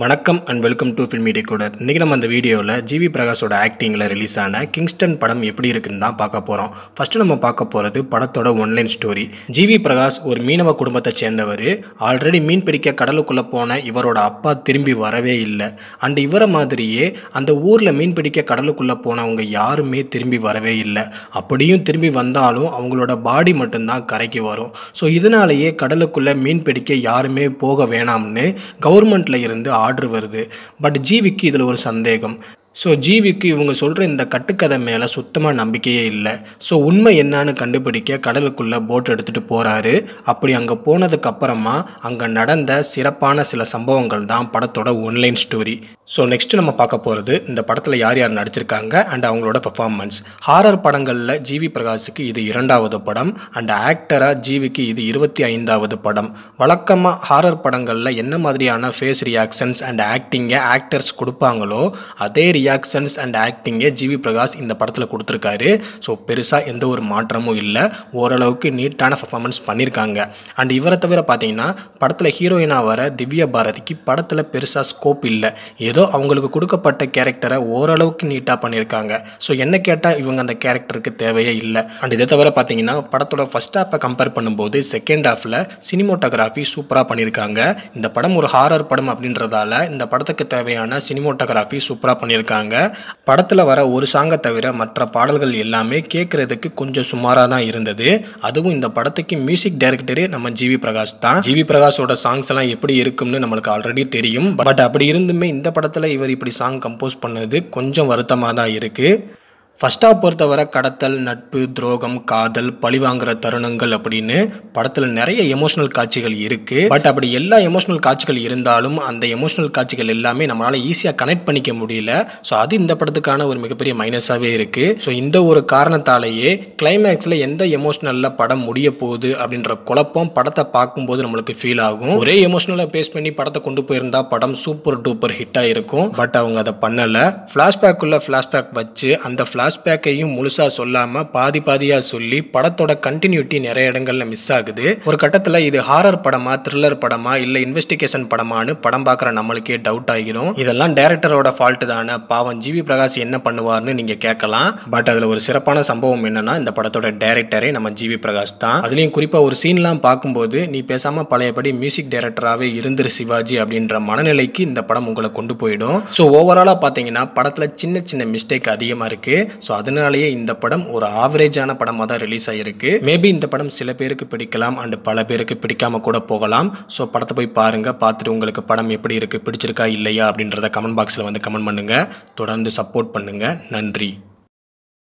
வணக்கம் and welcome to filmi டெக்கோடர். இன்றைக்கி நம்ம அந்த வீடியோவில் ஜிவி பிரகாஷோட ஆக்டிங்கில் ரிலீஸ் ஆன கிங்ஸ்டன் படம் எப்படி இருக்குன்னு தான் பார்க்க போகிறோம். ஃபஸ்ட்டு நம்ம பார்க்க போகிறது படத்தோட ஒன்லைன் ஸ்டோரி. ஜிவி பிரகாஷ் ஒரு மீனவ குடும்பத்தை சேர்ந்தவர். ஆல்ரெடி மீன் பிடிக்க கடலுக்குள்ளே போன இவரோட அப்பா திரும்பி வரவே இல்லை. அண்ட் இவரை மாதிரியே அந்த ஊரில் மீன் பிடிக்க கடலுக்குள்ளே போனவங்க யாருமே திரும்பி வரவே இல்லை. அப்படியும் திரும்பி வந்தாலும் அவங்களோட பாடி மட்டும்தான் கரைக்கு வரும். ஸோ இதனாலேயே கடலுக்குள்ளே மீன் பிடிக்க யாருமே போக வேணாம்னு கவர்மெண்ட்டில் இருந்து ஆர்டர் வருது. பட் ஜிவிக்கு இதில் ஒரு சந்தேகம். ஸோ ஜிவிக்கு இவங்க சொல்கிற இந்த கட்டுக்கதை மேலே சுத்தமாக நம்பிக்கையே இல்லை. ஸோ உண்மை என்னான்னு கண்டுபிடிக்க கடலுக்குள்ளே போட் எடுத்துகிட்டு போகிறாரு. அப்படி அங்கே போனதுக்கப்புறமா அங்கே நடந்த சிறப்பான சில சம்பவங்கள் தான் படத்தோட ஒன்லைன் ஸ்டோரி. ஸோ நெக்ஸ்ட்டு நம்ம பார்க்க போகிறது இந்த படத்தில் யார் யார் நடிச்சிருக்காங்க அண்ட் அவங்களோட பர்ஃபார்மன்ஸ். ஹாரர் படங்களில் ஜிவி பிரகாஷுக்கு இது 2வது படம் அண்ட் ஆக்டராக ஜிவிக்கு இது 25வது படம். வழக்கமாக ஹாரர் படங்களில் என்ன மாதிரியான ஃபேஸ் ரியாக்ஷன்ஸ் அண்ட் ஆக்டிங்கை ஆக்டர்ஸ் கொடுப்பாங்களோ அதே ரியாக்ஷன்ஸ் அண்ட் ஆக்டிங்கை ஜிவி பிரகாஷ் இந்த படத்தில் கொடுத்துருக்காரு. ஸோ பெருசாக எந்த ஒரு மாற்றமும் இல்லை. ஓரளவுக்கு நீட்டான பர்ஃபார்மன்ஸ் பண்ணியிருக்காங்க. அண்ட் இவரை தவிர பார்த்தீங்கன்னா படத்தில் ஹீரோயினாக வர திவ்யா பாரதிக்கு படத்தில் பெருசாக ஸ்கோப் இல்லை. ஏதோ அவங்களுக்கு கொடுக்கப்பட்ட கேரக்டரை ஓரளவுக்கு நீட்டாக பண்ணியிருக்காங்க. ஸோ என்ன கேட்டால் இவங்க அந்த கேரக்டருக்கு தேவையே இல்லை. அண்ட் இதை தவிர பார்த்தீங்கன்னா படத்தோட ஃபர்ஸ்ட் ஹாஃபை கம்பேர் பண்ணும்போது செகண்ட் ஹாஃபில் சினிமோட்டோகிராஃபி சூப்பராக பண்ணியிருக்காங்க. இந்த படம் ஒரு ஹாரர் படம் அப்படின்றதால இந்த படத்துக்கு தேவையான சினிமோட்டோகிராஃபி சூப்பராக பண்ணியிருக்காங்க. படத்தில் வர ஒரு சாங்கை தவிர மற்ற பாடல்கள் எல்லாமே கேட்கறதுக்கு கொஞ்சம் சுமாராக தான் இருந்தது. அதுவும் இந்த படத்துக்கு மியூசிக் டைரக்டரே நம்ம ஜிவி பிரகாஷ் தான். ஜிவி பிரகாஷோட சாங்ஸ் எல்லாம் எப்படி இருக்கும்னு நம்மளுக்கு ஆல்ரெடி தெரியும். பட் அப்படி இருந்துமே இந்த படத்தில் இவர் இப்படி சாங் கம்போஸ் பண்ணது கொஞ்சம் வருத்தமாக தான் இருக்குது. ஃபஸ்ட்டாக பொறுத்தவரை கடத்தல், நட்பு, துரோகம், காதல், பழிவாங்கிற தருணங்கள் அப்படின்னு படத்தில் நிறைய எமோஷனல் காட்சிகள் இருக்குது. பட் அப்படி எல்லா எமோஷனல் காட்சிகள் இருந்தாலும் அந்த எமோஷனல் காட்சிகள் எல்லாமே நம்மளால் ஈஸியாக கனெக்ட் பண்ணிக்க முடியல. ஸோ அது இந்த படத்துக்கான ஒரு மிகப்பெரிய மைனஸாகவே இருக்குது. ஸோ இந்த ஒரு காரணத்தாலேயே கிளைமேக்ஸில் எந்த எமோஷனலில் படம் முடிய போகுது அப்படின்ற குழப்பம் படத்தை பார்க்கும்போது நம்மளுக்கு ஃபீல் ஆகும். ஒரே எமோஷனலை பேஸ் பண்ணி படத்தை கொண்டு போயிருந்தா படம் சூப்பர் டூப்பர் ஹிட்டாக இருக்கும். பட் அவங்க அதை பண்ணலை. ஃப்ளாஷ்பேக்குள்ளே ஃப்ளாஷ்பேக் வச்சு அந்த ஃப்ளாஷ்பேக்கையும் முழுசாக சொல்லாமல் பாதி பாதியாக சொல்லி படத்தோட கண்டினியூட்டி நிறைய இடங்கள்ல மிஸ் ஆகுது. ஒரு கட்டத்தில் இது ஹாரர் படமா, த்ரில்லர் படமா, இல்லை இன்வெஸ்டிகேஷன் படமானு படம் பார்க்குற நம்மளுக்கே டவுட் ஆகிடும். இதெல்லாம் டைரக்டரோட ஃபால்ட் தானே, பாவம் ஜிவி பிரகாஷ் என்ன பண்ணுவார்னு நீங்கள் கேட்கலாம். பட் அதில் ஒரு சிறப்பான சம்பவம் என்னன்னா இந்த படத்தோட டைரக்டரே நம்ம ஜிவி பிரகாஷ் தான். அதுலேயும் குறிப்பாக ஒரு சீன்லாம் பார்க்கும்போது நீ பேசாமல் பழையபடி மியூசிக் டைரக்டராகவே இருந்துரு சிவாஜி அப்படின்ற மனநிலைக்கு இந்த படம் உங்களை கொண்டு போயிடும். ஸோ ஓவராலாக பார்த்தீங்கன்னா படத்தில் சின்ன சின்ன மிஸ்டேக் அதிகமாக இருக்குது. ஸோ அதனாலேயே இந்த படம் ஒரு ஆவரேஜான படமாக தான் ரிலீஸ் ஆகிருக்கு. மேபி இந்த படம் சில பேருக்கு பிடிக்கலாம் அண்ட் பல பேருக்கு பிடிக்காம கூட போகலாம். ஸோ படத்தை போய் பாருங்கள். பார்த்துட்டு உங்களுக்கு படம் எப்படி இருக்குது, பிடிச்சிருக்கா இல்லையா அப்படின்றத கமெண்ட் பாக்ஸில் வந்து கமெண்ட் பண்ணுங்கள். தொடர்ந்து சப்போர்ட் பண்ணுங்கள். நன்றி.